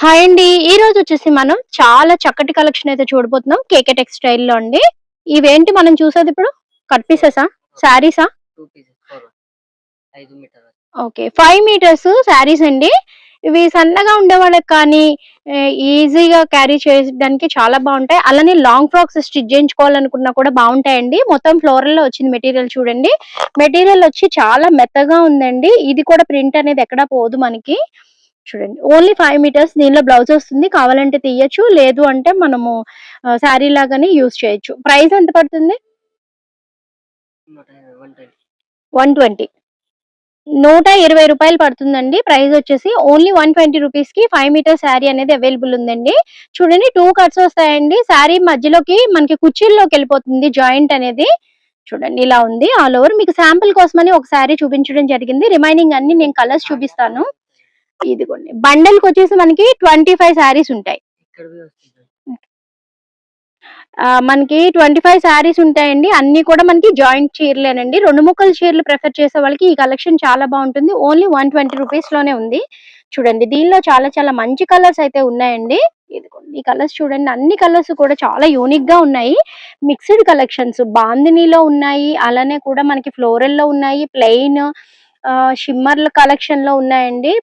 Hi అండి. ఈ రోజు వచ్చేసి మనం చాలా చక్కటి కలెక్షన్ అయితే చూడబోతున్నాం. కేకే టెక్స్‌టైల్‌లో అండి. ఇవేంటి మనం చూసేది ఇప్పుడు? కట్ పీసెసా? శారీసా? 2 పీసెస్ 5 మీటర్ల. ఓకే. 5 మీటర్స్ శారీస్ అండి. ఇవి సన్నగా ఉండేవాళ్ళకి కానీ ఈజీగా క్యారీ చేయడానికి చాలా బావుంటాయి. అలానే లాంగ్ ఫ్రాక్స్ స్టిచ్ చేయించుకోవాలనుకున్నా కూడా బావుంటాయండి. మొత్తం ఫ్లోరల్‌లో వచ్చింది మెటీరియల్ చూడండి. మెటీరియల్ వచ్చి చాలా మెత్తగా ఉందండి. ఇది కూడా ప్రింట్ అనేది ఎక్కడా పోదు మనకి. చూడండి. ఓన్లీ 5 మీటర్స్ దీనిలో బ్లౌజ్ వస్తుంది. కావాలంటే తీయొచ్చు. లేదు అంటే మనము శారీ లాగానే యూజ్ చేయొచ్చు. ప్రైస్ ఎంత పడుతుంది? 120. 120. రూ. 120 పడుతుందండి. ప్రైస్ వచ్చేసి ఓన్లీ 120 రూపీస్‌కి 5 మీటర్ శారీ అనేది అవైలబుల్ ఉందండి. చూడండి 2 కట్స్ వస్తాయండి. శారీ మధ్యలోకి మనకి కుర్చీల్లోకెళ్ళిపోతుంది జాయింట్ అనేది. చూడండి ఇలా ఉంది ఆల్ ఓవర్. మీకు శాంపుల్ కోసమని ఒక శారీ చూపించడం జరిగింది. రిమైనింగ్ అన్ని నేను కలర్స్ చూపిస్తాను. ఇదిగోండి. బండెల్‌కొచ్చేసి మనకి 25 శారీస్ ఉంటాయి. ఇక్కడివి వస్తుంది. మనకి 25 శారీస్ ఉంటాయండి. అన్నీ కూడా మనకి జాయింట్ చీరలేనండి. 2 ముక్కల చీరలు ప్రిఫర్ చేసే వాళ్ళకి ఈ కలెక్షన్ చాలా బావుంటుంది. ఓన్లీ 120 రూపీస్‌లోనే ఉంది. చూడండి దీనిలో చాలా చాలా మంచి కలర్స్ అయితే ఉన్నాయండి. ఇదిగోండి. ఈ కలర్స్ చూడండి. అన్ని కలర్స్ కూడా చాలా యూనిక్‌గా ఉన్నాయి. మిక్స్డ్ కలెక్షన్స్ బాందినీలో ఉన్నాయి. అలానే కూడా మనకి ఫ్లోరల్‌లో ఉన్నాయి. ప్లెయిన్ షిమ్మర్ల కలెక్షన్‌లో ఉన్నాయండి.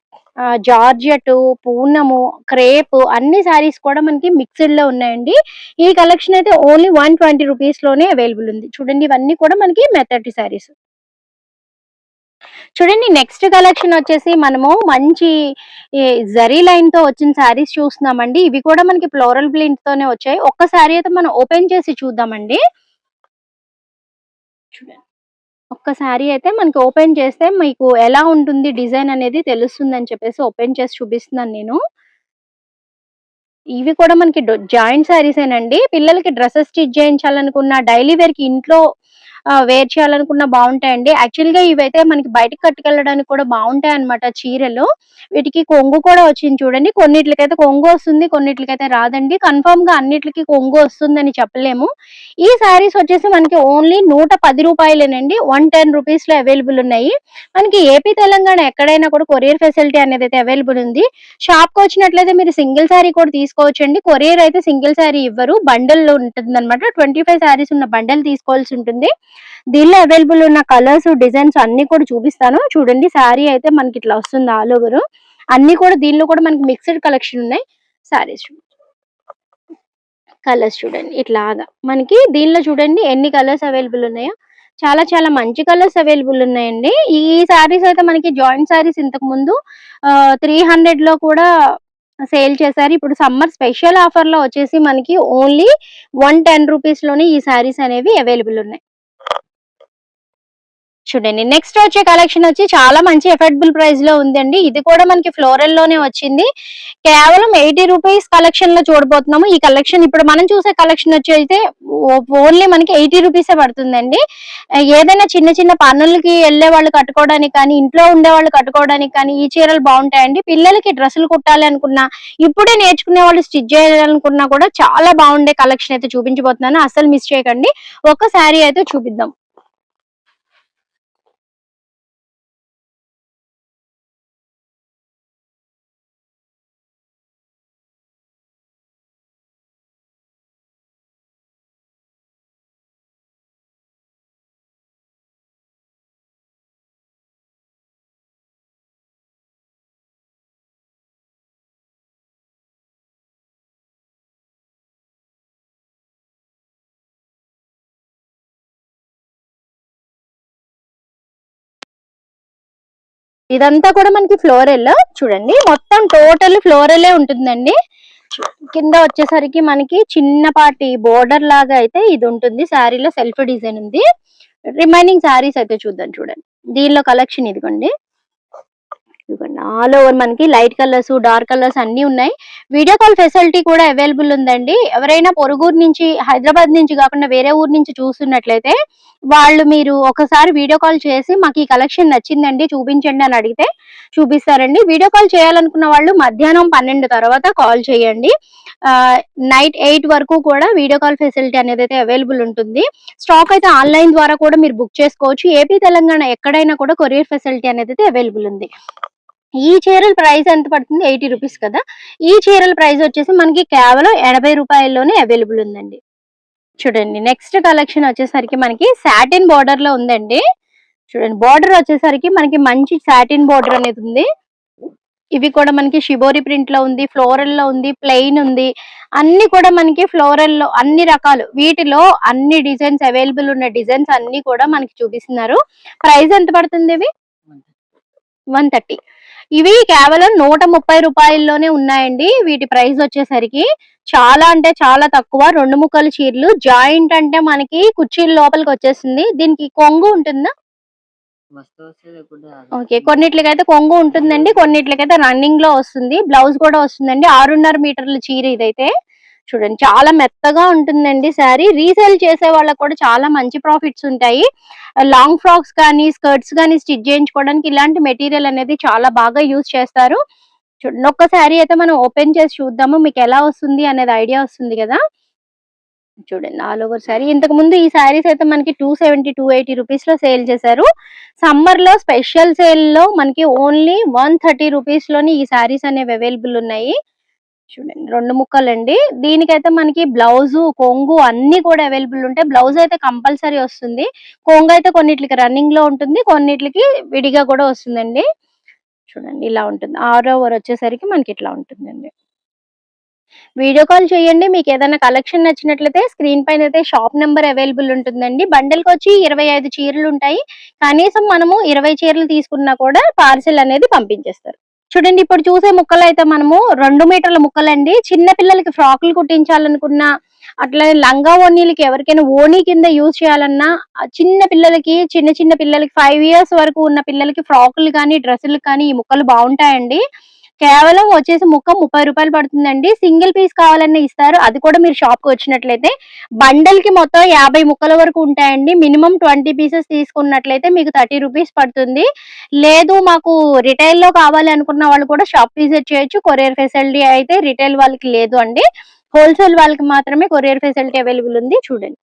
జార్జెట్, పూనము, క్రేప్ అన్ని శారీస్ కూడా మనకి మిక్స్‌డ్‌లో ఉన్నాయండి. ఈ కలెక్షన్ అయితే ఓన్లీ 120 రూపీస్‌లోనే అవైలబుల్ ఉంది. చూడండి ఇవన్నీ కూడా మనకి మెత్తటి శారీస్. చూడండి నెక్స్ట్ కలెక్షన్ వచ్చేసి మనము మంచి ఈ జరీ లైన్‌తో వచ్చిన శారీస్ చూస్తున్నామండి. ఇవి కూడా మనకి ఫ్లోరల్ ప్రింట్‌తోనే వచ్చాయి. ఒక్క శారీ అయితే మనం ఓపెన్ చేసి చూద్దామండి. చూడండి. ఒక్క శారీ అయితే మనకి ఓపెన్ చేస్తే మీకు ఎలా ఉంటుంది డిజైన్ అనేది తెలుస్తుందని చెప్పేసి ఓపెన్ చేసి చూపిస్తున్నాను నేను. ఇవి కూడా మనకి జాయింట్ శారీసేనండి. పిల్లలకి డ్రెసెస్ స్టిచ్ చేయించాలనుకున్న, డైలీ వేర్‌కి ఇంట్లో వేర్ చేయాలనుకున్న బావుంటాయండి. యాక్చువల్‌గా ఇవైతే మనకి బయటకి కట్టుకెళ్ళడానికి కూడా బావుంటాయన్నమాట చీరలు. వీటికి కొంగు కూడా వచ్చింది చూడండి. కొన్నిట్లికైతే కొంగు వస్తుంది. కొన్నిట్లికైతే రాదండి. కన్ఫర్మ్‌గా అన్నిట్లికి కొంగు వస్తుందని చెప్పలేము. ఈ శారీస్ వచ్చేసి మనకి ఓన్లీ రూ. 110 110 రూపీస్‌లో అవైలబుల్ ఉన్నాయి. మనకి ఏపీ, తెలంగాణ ఎక్కడైనా కూడా కొరియర్ ఫెసిలిటీ అనేదైతే అవైలబుల్ ఉంది. షాప్‌కొచ్చినట్లయితే మీరు సింగిల్ శారీ కూడా తీసుకోవచ్చండి. కొరియర్ అయితే సింగిల్ శారీ ఇవ్వరు. బండిల్‌లో ఉంటుందన్నమాట. 25 శారీస్ ఉన్న బండిల్ తీసుకోవాల్సి ఉంటుంది. దీనిలో అవైలబుల్ ఉన్న కలర్స్, డిజైన్స్ అన్నీ కూడా చూపిస్తాను. చూడండి శారీ అయితే మనకి ఇట్లా వస్తుంది ఆల్ ఓవర్. అన్నీ కూడా దీనిలో కూడా మనకి మిక్స్డ్ కలెక్షన్ ఉన్నాయి. శారీస్ కలర్స్ చూడండి ఇట్లాగా. మనకి దీనిలో చూడండి ఎన్ని కలర్స్ అవైలబుల్ ఉన్నాయో. చాలా చాలా మంచి కలర్స్ అవైలబుల్ ఉన్నాయండి. ఈ శారీస్ అయితే మనకి జాయింట్ శారీస్ ఇంతకుముందు 300లో కూడా సేల్ చేశారు. ఇప్పుడు సమ్మర్ స్పెషల్ ఆఫర్‌లో వచ్చేసి మనకి ఓన్లీ 110 రూపీస్‌లోనే ఈ శారీస్ అనేవి అవైలబుల్ ఉన్నాయి. చూడండి. నెక్స్ట్ వచ్చే కలెక్షన్ వచ్చి చాలా మంచి అఫోర్డబుల్ ప్రైస్‌లో ఉందండి. ఇది కూడా మనకి ఫ్లోరల్‌లోనే వచ్చింది. కేవలం 80 రూపీస్ కలెక్షన్‌లో చూడబోతున్నాము. ఈ కలెక్షన్ ఇప్పుడు మనం చూసే కలెక్షన్ వచ్చి అయితే ఓన్లీ మనకి 80 రూపీసే పడుతుందండి. ఏదైనా చిన్న చిన్న పనులకి ఎళ్ళే వాళ్ళు కట్టుకోవడానికి కానీ, ఇంట్లో ఉండేవాళ్ళు కట్టుకోవడానికి కానీ ఈ చీరలు బావుంటాయండి. పిల్లలకి డ్రెస్సులు కుట్టాలి అనుకున్నా, ఇప్పుడే నేర్చుకునే వాళ్ళు స్టిచ్ చేయాలనుకున్నా కూడా చాలా బావుండే కలెక్షన్ అయితే చూపించబోతున్నాను. అస్సలు మిస్ చేయకండి. ఒక శారీ అయితే చూపిద్దాం. ఇదంతా కూడా మనకి ఫ్లోరల్ చూడండి. మొత్తం టోటల్ ఫ్లోరలే ఉంటుందండి. కింద వచ్చేసరికి మనకి చిన్నపాటి బోర్డర్ లాగా అయితే ఇది ఉంటుంది. శారీలో సెల్ఫ్ డిజైన్ ఉంది. రిమైనింగ్ శారీస్ అయితే చూద్దాం చూడండి. దీనిలో కలెక్షన్ ఇదిగోండి. ఇదిగోండి ఆల్ ఓవర్ మనకి లైట్ కలర్స్, డార్క్ కలర్స్ అన్నీ ఉన్నాయి. వీడియో కాల్ ఫెసిలిటీ కూడా అవైలబుల్ ఉందండి. ఎవరైనా పొరుగురు నుంచి, హైదరాబాద్ నుంచి కాకుండా వేరే ఊరు నుంచి చూస్తున్నట్లయితే వాళ్ళు మీరు ఒకసారి వీడియో కాల్ చేసి మాకు ఈ కలెక్షన్ నచ్చిందండి చూపించండి అని అడిగితే చూపిస్తారండి. వీడియో కాల్ చేయాలనుకున్న వాళ్ళు మధ్యాహ్నం 12 తర్వాత కాల్ చేయండి. నైట్ 8 వరకు కూడా వీడియో కాల్ ఫెసిలిటీ అనేది అయితే అవైలబుల్ ఉంటుంది. స్టాక్ అయితే ఆన్లైన్ ద్వారా కూడా మీరు బుక్ చేసుకోవచ్చు. ఏపీ, తెలంగాణ ఎక్కడైనా కూడా కొరియర్ ఫెసిలిటీ అనేది అయితే అవైలబుల్ ఉంది. ఈ చీరల ప్రైస్ ఎంత పడుతుంది? 80 రూపీస్ కదా. ఈ చీరల ప్రైస్ వచ్చేసి మనకి కేవలం 80 రూపాయల్లోనే అవైలబుల్ ఉందండి. చూడండి నెక్స్ట్ కలెక్షన్ వచ్చేసరికి మనకి సాటిన్ బోర్డర్ లో ఉందండి. చూడండి బోర్డర్ వచ్చేసరికి మనకి మంచి సాటిన్ బోర్డర్ అనేది ఉంది. ఇవి కూడా మనకి షిబోరి ప్రింట్ లో ఉంది, ఫ్లోరల్ లో ఉంది, ప్లెయిన్ ఉంది. అన్ని కూడా మనకి ఫ్లోరల్ లో అన్ని రకాలు, వీటిలో అన్ని డిజైన్స్ అవైలబుల్ ఉన్న డిజైన్స్ అన్ని కూడా మనకి చూపిస్తున్నారు. ప్రైస్ ఎంత పడుతుంది ఇవి? 130. ఇవి కేవలం 130 రూపాయల్లోనే ఉన్నాయండి. వీటి ప్రైస్ వచ్చేసరికి చాలా అంటే చాలా తక్కువ. 2 ముక్కల చీరలు జాయింట్ అంటే మనకి కుర్చీల లోపలికి వచ్చేసింది. దీనికి కొంగు ఉంటుందా? ఓకే, కొన్నిట్లకైతే కొంగు ఉంటుందండి, కొన్నిట్లకైతే రన్నింగ్ లో వస్తుంది. బ్లౌజ్ కూడా వస్తుందండి. 6.5 మీటర్ల చీర ఇదైతే. చూడండి చాలా మెత్తగా ఉంటుందండి శారీ. రీసేల్ చేసే వాళ్ళకి కూడా చాలా మంచి ప్రాఫిట్స్ ఉంటాయి. లాంగ్ ఫ్రాక్స్ కానీ స్కర్ట్స్ కానీ స్టిచ్ చేయించుకోవడానికి ఇలాంటి మెటీరియల్ అనేది చాలా బాగా యూజ్ చేస్తారు. చూడండి ఒక్క శారీ అయితే మనం ఓపెన్ చేసి చూద్దాము, మీకు ఎలా వస్తుంది అనేది ఐడియా వస్తుంది కదా. చూడండి ఆల్ ఓవర్ శారీ. ఇంతకు ముందు ఈ శారీస్ అయితే మనకి 270, 280 రూపీస్ లో సేల్ చేశారు. సమ్మర్ లో స్పెషల్ సేల్ లో మనకి ఓన్లీ 130 రూపీస్ లోని ఈ శారీస్ అనేవి అవైలబుల్ ఉన్నాయి. చూడండి 2 ముక్కలండి. దీనికైతే మనకి బ్లౌజ్, కొంగు అన్ని కూడా అవైలబుల్ ఉంటాయి. బ్లౌజ్ అయితే కంపల్సరీ వస్తుంది. కొంగు అయితే కొన్నిట్లకి రన్నింగ్ లో ఉంటుంది, కొన్నిట్లకి విడిగా కూడా వస్తుందండి. చూడండి ఇలా ఉంటుంది. ఆల్ ఓవర్ వచ్చేసరికి మనకి ఇట్లా ఉంటుందండి. వీడియో కాల్ చేయండి. మీకు ఏదైనా కలెక్షన్ నచ్చినట్లయితే స్క్రీన్ పైన అయితే షాప్ నెంబర్ అవైలబుల్ ఉంటుందండి. బండిల్కి వచ్చి 25 చీరలు ఉంటాయి. కనీసం మనము 20 చీరలు తీసుకున్నా కూడా పార్సిల్ అనేది పంపించేస్తారు. చూడండి ఇప్పుడు చూసే ముక్కలు అయితే మనము 2 మీటర్ల ముక్కలండి. చిన్న పిల్లలకి ఫ్రాకులు కుట్టించాలనుకున్నా, అట్లనే లంగా ఓణీలకి ఎవరికైనా ఓణీ కింద యూజ్ చేయాలన్నా, చిన్న పిల్లలకి చిన్న పిల్లలకి 5 ఇయర్స్ వరకు ఉన్న పిల్లలకి ఫ్రాకులు కానీ డ్రెస్సులు కానీ ఈ ముక్కలు బాగుంటాయండి. కేవలం వచ్చేసి ముక్క 30 రూపాయలు పడుతుందండి. సింగిల్ పీస్ కావాలన్నా ఇస్తారు. అది కూడా మీరు షాప్ కి వచ్చినట్లయితే. బండల్ కి మొత్తం 50 ముక్కల వరకు ఉంటాయండి. మినిమం 20 పీసెస్ తీసుకున్నట్లయితే మీకు 30 రూపీస్ పడుతుంది. లేదు మాకు రిటైల్ లో కావాలి అనుకున్న వాళ్ళు కూడా షాప్ విజిట్ చేయొచ్చు. కొరియర్ ఫెసిలిటీ అయితే రిటైల్ వాళ్ళకి లేదు అండి. హోల్సేల్ వాళ్ళకి మాత్రమే కొరియర్ ఫెసిలిటీ అవైలబుల్ ఉంది. చూడండి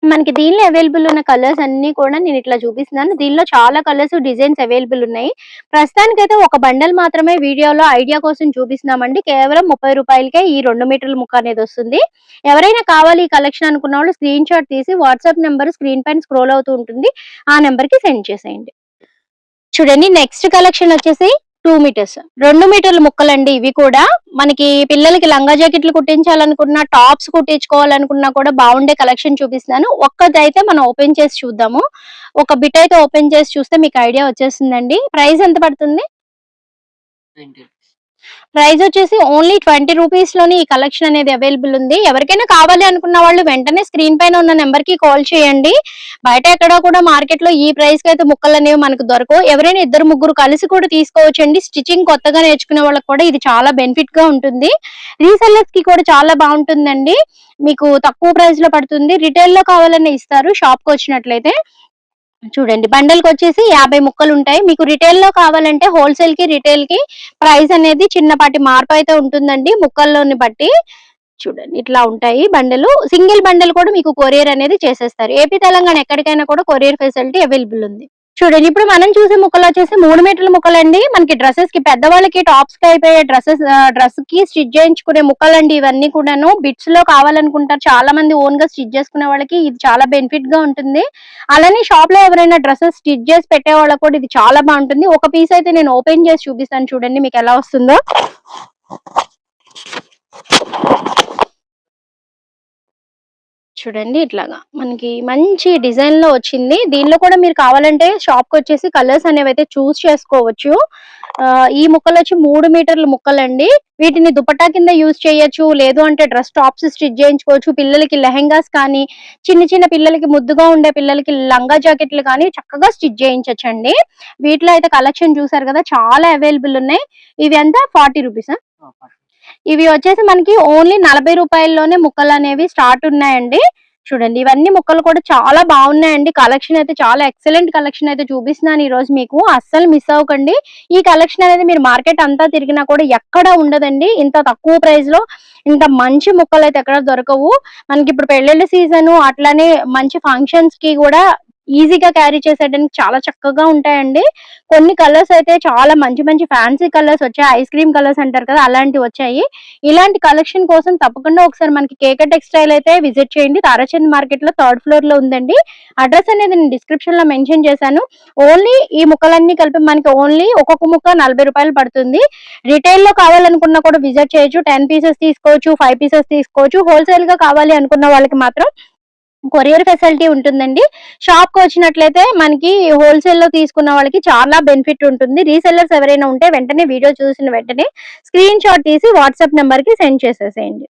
మనకి దీనిలో అవైలబుల్ ఉన్న కలర్స్ అన్ని కూడా నేను ఇట్లా చూపిస్తున్నాను. దీనిలో చాలా కలర్స్, డిజైన్స్ అవైలబుల్ ఉన్నాయి. ప్రస్తుతానికైతే ఒక బండల్ మాత్రమే వీడియోలో ఐడియా కోసం చూపిస్తున్నామండి. కేవలం 30 రూపాయలకే ఈ 2 మీటర్ల ముక్క అనేది వస్తుంది. ఎవరైనా కావాలి ఈ కలెక్షన్ అనుకున్న వాళ్ళు స్క్రీన్ షాట్ తీసి వాట్సాప్ నెంబర్ స్క్రీన్ పైన స్క్రోల్ అవుతూ ఉంటుంది, ఆ నెంబర్ కి సెండ్ చేసేయండి. చూడండి నెక్స్ట్ కలెక్షన్ వచ్చేసి 2 మీటర్స్, 2 మీటర్ల ముక్కలండి. ఇవి కూడా మనకి పిల్లలకి లంగా జాకెట్లు కుట్టించాలనుకున్నా, టాప్స్ కుట్టించుకోవాలనుకున్నా కూడా బాగుండే కలెక్షన్ చూపిస్తున్నాను. ఒక్కదైతే మనం ఓపెన్ చేసి చూద్దాము. ఒక బిట్ అయితే ఓపెన్ చేసి చూస్తే మీకు ఐడియా వచ్చేస్తుందండి. ప్రైస్ ఎంత పడుతుంది? 20. ప్రైస్ వచ్చేసి ఓన్లీ 20 రూపీస్ లోని ఈ కలెక్షన్ అనేది అవైలబుల్ ఉంది. ఎవరికైనా కావాలి అనుకున్న వాళ్ళు వెంటనే స్క్రీన్ పైన ఉన్న నెంబర్ కి కాల్ చేయండి. బయట ఎక్కడా కూడా మార్కెట్ లో ఈ ప్రైస్ కి అయితే ముక్కలు అనేవి మనకు దొరకవు. ఎవరైనా 2-3 కలిసి కూడా తీసుకోవచ్చండి. స్టిచ్చింగ్ కొత్తగా నేర్చుకునే వాళ్ళకి కూడా ఇది చాలా బెనిఫిట్ గా ఉంటుంది. రీసెల్లర్స్ కి కూడా చాలా బాగుంటుందండి. మీకు తక్కువ ప్రైస్ లో పడుతుంది. రిటైల్ లో కావాలన్నా ఇస్తారు షాప్ కి వచ్చినట్లయితే. చూడండి బండల్కి వచ్చేసి 50 ముక్కలు ఉంటాయి. మీకు రిటైల్ లో కావాలంటే హోల్సేల్ కి రిటైల్ కి ప్రైస్ అనేది చిన్నపాటి మార్పు అయితే ఉంటుందండి ముక్కల్లోని బట్టి. చూడండి ఇట్లా ఉంటాయి బండలు. సింగిల్ బండల్ కూడా మీకు కొరియర్ అనేది చేసేస్తారు. ఏపీ తెలంగాణ ఎక్కడికైనా కూడా కొరియర్ ఫెసిలిటీ అవైలబుల్ ఉంది. చూడండి ఇప్పుడు మనం చూసే ముక్కలు వచ్చేసి 3 మీటర్ల ముక్కలండి. మనకి డ్రెస్సెస్ కి, పెద్దవాళ్ళకి టాప్స్ కి అయిపోయే డ్రెస్ కి స్టిచ్ చేయించుకునే ముక్కలండి. ఇవన్నీ కూడాను బిట్స్ లో కావాలనుకుంటారు చాలా మంది. ఓన్ గా స్టిచ్ చేసుకునే వాళ్ళకి ఇది చాలా బెనిఫిట్ గా ఉంటుంది. అలానే షాప్ లో ఎవరైనా డ్రెస్సెస్ స్టిచ్ చేసి పెట్టే వాళ్ళకి కూడా ఇది చాలా బాగుంటుంది. ఒక పీస్ అయితే నేను ఓపెన్ చేసి చూపిస్తాను, చూడండి మీకు ఎలా వస్తుందో. చూడండి ఇట్లాగా మనకి మంచి డిజైన్ లో వచ్చింది. దీనిలో కూడా మీరు కావాలంటే షాప్ కి వచ్చేసి కలర్స్ అనేవి అయితే చూస్ చేసుకోవచ్చు. ఈ ముక్కలు వచ్చి 3 మీటర్ల ముక్కలండి. వీటిని దుపట్టా కింద యూజ్ చేయొచ్చు, లేదు అంటే డ్రెస్ టాప్స్ స్టిచ్ చేయించుకోవచ్చు. పిల్లలకి లెహెంగాస్ కానీ, చిన్న పిల్లలకి ముద్దుగా ఉండే పిల్లలకి లంగా జాకెట్లు కానీ చక్కగా స్టిచ్ చేయించచ్చండి. వీటిలో అయితే కలెక్షన్ చూసారు కదా, చాలా అవైలబుల్ ఉన్నాయి. ఇవి అంతా 40 రూపీస్. ఇవి వచ్చేసి మనకి ఓన్లీ 40 రూపాయల్లోనే ముక్కలు అనేవి స్టార్ట్ ఉన్నాయండి. చూడండి ఇవన్నీ ముక్కలు కూడా చాలా బాగున్నాయండి. కలెక్షన్ అయితే చాలా ఎక్సలెంట్ కలెక్షన్ అయితే చూపిస్తున్నాను ఈ రోజు మీకు. అస్సలు మిస్ అవ్వకండి. ఈ కలెక్షన్ అనేది మీరు మార్కెట్ అంతా తిరిగినా కూడా ఎక్కడ ఉండదండి. ఇంత తక్కువ ప్రైస్ లో ఇంత మంచి ముక్కలు అయితే ఎక్కడ దొరకవు. మనకి ఇప్పుడు పెళ్లిళ్ళ సీజన్, అట్లానే మంచి ఫంక్షన్స్ కి కూడా ఈజీగా క్యారీ చేసేయడానికి చాలా చక్కగా ఉంటాయండి. కొన్ని కలర్స్ అయితే చాలా మంచి మంచి ఫ్యాన్సీ కలర్స్ వచ్చాయి. ఐస్ క్రీమ్ కలర్స్ అంటారు కదా! అలాంటివి వచ్చాయి. ఇలాంటి కలెక్షన్ కోసం తప్పకుండా ఒకసారి మనకి కేకే టెక్స్‌టైల్ అయితే విజిట్ చేయండి. తారాచంద్ మార్కెట్‌లో థర్డ్ ఫ్లోర్‌లో ఉందండి. అడ్రెస్ అనేది నేను డిస్క్రిప్షన్‌లో మెన్షన్ చేశాను. ఓన్లీ ఈ ముక్కలన్నీ కలిపి మనకి ఓన్లీ ఒక్కొక్క ముక్క రూ. 40 పడుతుంది. రిటైల్‌లో కావాలనుకున్నా కూడా విజిట్ చేయొచ్చు. 10 పీసెస్ తీసుకోవచ్చు, 5 పీసెస్ తీసుకోవచ్చు. హోల్‌సేల్‌గా కావాలి అనుకున్న వాళ్ళకి మాత్రం కొరియర్ ఫెసిలిటీ ఉంటుందండి. షాప్‌కొచ్చినట్లయితే మనకి హోల్‌సేల్‌లో తీసుకున్న వాళ్ళకి చాలా బెనిఫిట్ ఉంటుంది. రీసెల్లర్స్ ఎవరైనా ఉంటే వెంటనే వీడియో చూసిన వెంటనే స్క్రీన్‌షాట్ తీసి వాట్సాప్ నంబర్‌కి సెండ్ చేసేసేయండి.